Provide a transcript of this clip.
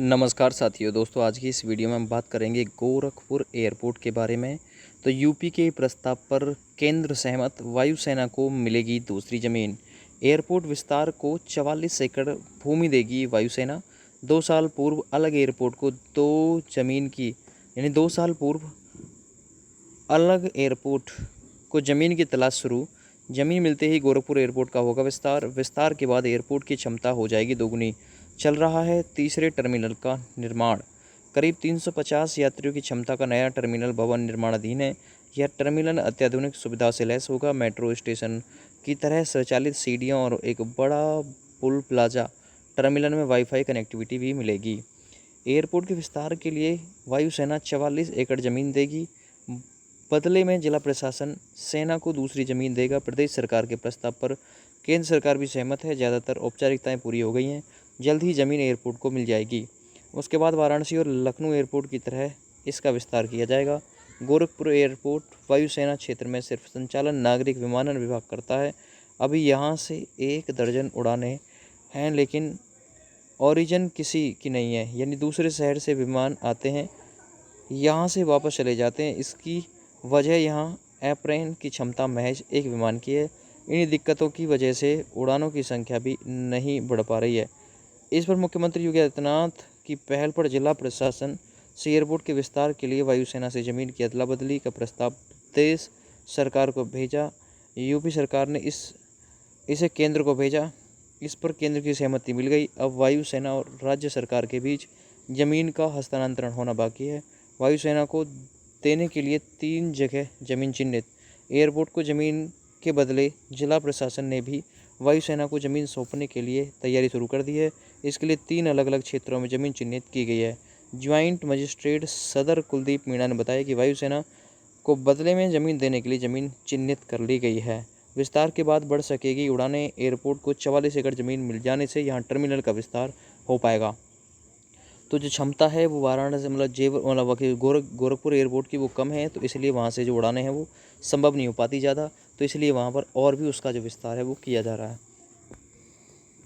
नमस्कार साथियों दोस्तों, आज की इस वीडियो में हम बात करेंगे गोरखपुर एयरपोर्ट के बारे में। तो यूपी के प्रस्ताव पर केंद्र सहमत, वायुसेना को मिलेगी दूसरी ज़मीन। एयरपोर्ट विस्तार को 44 एकड़ भूमि देगी वायुसेना। 2 साल पूर्व अलग एयरपोर्ट को 2 साल पूर्व अलग एयरपोर्ट को ज़मीन की तलाश शुरू। ज़मीन मिलते ही गोरखपुर एयरपोर्ट का होगा विस्तार के बाद एयरपोर्ट की क्षमता हो जाएगी दोगुनी। चल रहा है तीसरे टर्मिनल का निर्माण। करीब 350 यात्रियों की क्षमता का नया टर्मिनल भवन निर्माणाधीन है। यह टर्मिनल अत्याधुनिक सुविधा से लैस होगा। मेट्रो स्टेशन की तरह स्वचालित सीढ़ियों और एक बड़ा पुल प्लाजा। टर्मिनल में वाईफाई कनेक्टिविटी भी मिलेगी। एयरपोर्ट के विस्तार के लिए वायुसेना 44 एकड़ ज़मीन देगी। बदले में जिला प्रशासन सेना को दूसरी ज़मीन देगा। प्रदेश सरकार के प्रस्ताव पर केंद्र सरकार भी सहमत है। ज़्यादातर औपचारिकताएं पूरी हो गई हैं। जल्द ही ज़मीन एयरपोर्ट को मिल जाएगी। उसके बाद वाराणसी और लखनऊ एयरपोर्ट की तरह इसका विस्तार किया जाएगा। गोरखपुर एयरपोर्ट वायुसेना क्षेत्र में सिर्फ संचालन नागरिक विमानन विभाग करता है। अभी यहाँ से 1 दर्जन उड़ानें हैं, लेकिन ओरिजिन किसी की नहीं है, यानी दूसरे शहर से विमान आते हैं, यहाँ से वापस चले जाते हैं। इसकी वजह यहाँ एयरप्लेन की क्षमता महज 1 विमान की है। इन्हीं दिक्कतों की वजह से उड़ानों की संख्या भी नहीं बढ़ पा रही है। इस पर मुख्यमंत्री योगी आदित्यनाथ की पहल पर जिला प्रशासन से एयरपोर्ट के विस्तार के लिए वायुसेना से ज़मीन की अदला बदली का प्रस्ताव प्रदेश सरकार को भेजा। यूपी सरकार ने इसे केंद्र को भेजा। इस पर केंद्र की सहमति मिल गई। अब वायुसेना और राज्य सरकार के बीच ज़मीन का हस्तांतरण होना बाकी है। वायुसेना को देने के लिए 3 जगह ज़मीन चिन्हित। एयरपोर्ट को ज़मीन के बदले जिला प्रशासन ने भी वायुसेना को ज़मीन सौंपने के लिए तैयारी शुरू कर दी है। इसके लिए 3 अलग अलग क्षेत्रों में ज़मीन चिन्हित की गई है। ज्वाइंट मजिस्ट्रेट सदर कुलदीप मीणा ने बताया कि वायुसेना को बदले में ज़मीन देने के लिए ज़मीन चिन्हित कर ली गई है। विस्तार के बाद बढ़ सकेगी उड़ानें। एयरपोर्ट को 44 एकड़ ज़मीन मिल जाने से यहाँ टर्मिनल का विस्तार हो पाएगा। तो जो क्षमता है वो वाराणसी गोरखपुर एयरपोर्ट की वो कम है, तो इसलिए वहाँ से जो उड़ानें हैं वो संभव नहीं हो पाती ज़्यादा, तो इसलिए वहाँ पर और भी उसका जो विस्तार है वो किया जा रहा है।